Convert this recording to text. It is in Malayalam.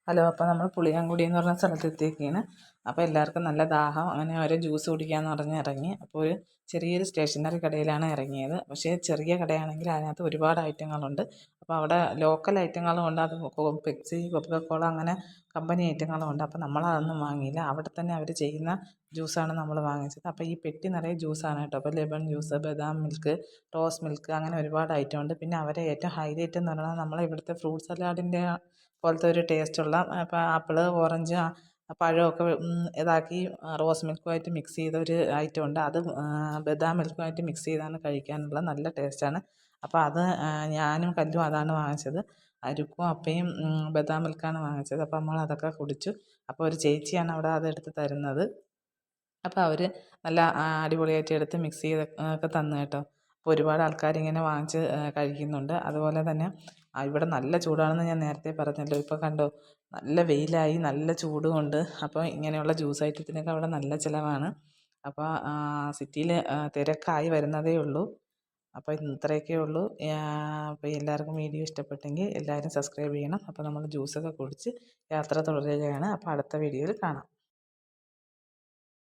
ഹലോ, അപ്പോൾ നമ്മൾ പുളിയാങ്കുടി എന്ന് പറഞ്ഞ സ്ഥലത്തെത്തിയൊക്കെയാണ്. അപ്പോൾ എല്ലാവർക്കും നല്ല ദാഹം, അങ്ങനെ ഒരു ജ്യൂസ് കുടിക്കാമെന്ന് പറഞ്ഞ് ഇറങ്ങി. അപ്പോൾ ഒരു ചെറിയൊരു സ്റ്റേഷനറി കടയിലാണ് ഇറങ്ങിയത്. പക്ഷേ ചെറിയ കടയാണെങ്കിൽ അതിനകത്ത് ഒരുപാട് ഐറ്റങ്ങളുണ്ട്. അപ്പോൾ അവിടെ ലോക്കൽ ഐറ്റങ്ങളും ഉണ്ട്, അത് പെപ്സി, കൊക്കക്കോള അങ്ങനെ കമ്പനി ഐറ്റങ്ങളും ഉണ്ട്. അപ്പോൾ നമ്മളതൊന്നും വാങ്ങിയില്ല. അവിടെ തന്നെ അവർ ചെയ്യുന്ന ജ്യൂസാണ് നമ്മൾ വാങ്ങിച്ചത്. അപ്പോൾ ഈ പെട്ടി നിറയെ ജ്യൂസാണ് കേട്ടോ. അപ്പോൾ ലെമൺ ജ്യൂസ്, ബദാം മിൽക്ക്, റോസ് മിൽക്ക്, അങ്ങനെ ഒരുപാട് ഐറ്റം ഉണ്ട്. പിന്നെ അവരെ ഏറ്റവും ഹൈലൈറ്റ് എന്ന് പറഞ്ഞാൽ നമ്മളെ ഇവിടുത്തെ ഫ്രൂട്ട് സലാഡിൻ്റെ പോലത്തെ ഒരു ടേസ്റ്റുള്ള ഇപ്പോൾ ആപ്പിള്, ഓറഞ്ച്, പഴമൊക്കെ ഇതാക്കി റോസ് മിൽക്കുമായിട്ട് മിക്സ് ചെയ്ത ഒരു ഐറ്റം ഉണ്ട്. അത് ബദാം മിൽക്കുമായിട്ട് മിക്സ് ചെയ്താണ് കഴിക്കാനുള്ള നല്ല ടേസ്റ്റാണ്. അപ്പോൾ അത് ഞാനും കല്ലും അതാണ് വാങ്ങിച്ചത്. അരുക്കും അപ്പയും ബദാം മിൽക്കാണ് വാങ്ങിച്ചത്. അപ്പോൾ നമ്മൾ അതൊക്കെ കുടിച്ചു. അപ്പോൾ ഒരു ചേച്ചിയാണ് അവിടെ അതെടുത്ത് തരുന്നത്. അപ്പോൾ അവർ നല്ല അടിപൊളിയായിട്ട് എടുത്ത് മിക്സ് ചെയ്ത് ഒക്കെ തന്നു കേട്ടോ. അപ്പോൾ ഒരുപാട് ആൾക്കാർ ഇങ്ങനെ വാങ്ങിച്ച് കഴിക്കുന്നുണ്ട്. അതുപോലെ തന്നെ ഇവിടെ നല്ല ചൂടാണെന്ന് ഞാൻ നേരത്തെ പറഞ്ഞല്ലോ. ഇപ്പോൾ കണ്ടോ, നല്ല വെയിലായി, നല്ല ചൂടുമുണ്ട്. അപ്പോൾ ഇങ്ങനെയുള്ള ജ്യൂസ് ഐറ്റത്തിനൊക്കെ അവിടെ നല്ല ചിലവാണ്. അപ്പോൾ സിറ്റിയിൽ തിരക്കായി വരുന്നതേ ഉള്ളൂ. അപ്പോൾ ഇത്രയൊക്കെ ഉള്ളൂ. അപ്പോൾ എല്ലാവർക്കും വീഡിയോ ഇഷ്ടപ്പെട്ടെങ്കിൽ എല്ലാവരും സബ്സ്ക്രൈബ് ചെയ്യണം. അപ്പോൾ നമ്മൾ ജ്യൂസൊക്കെ കുടിച്ച് യാത്ര തുടരുകയാണ്. അപ്പോൾ അടുത്ത വീഡിയോയിൽ കാണാം.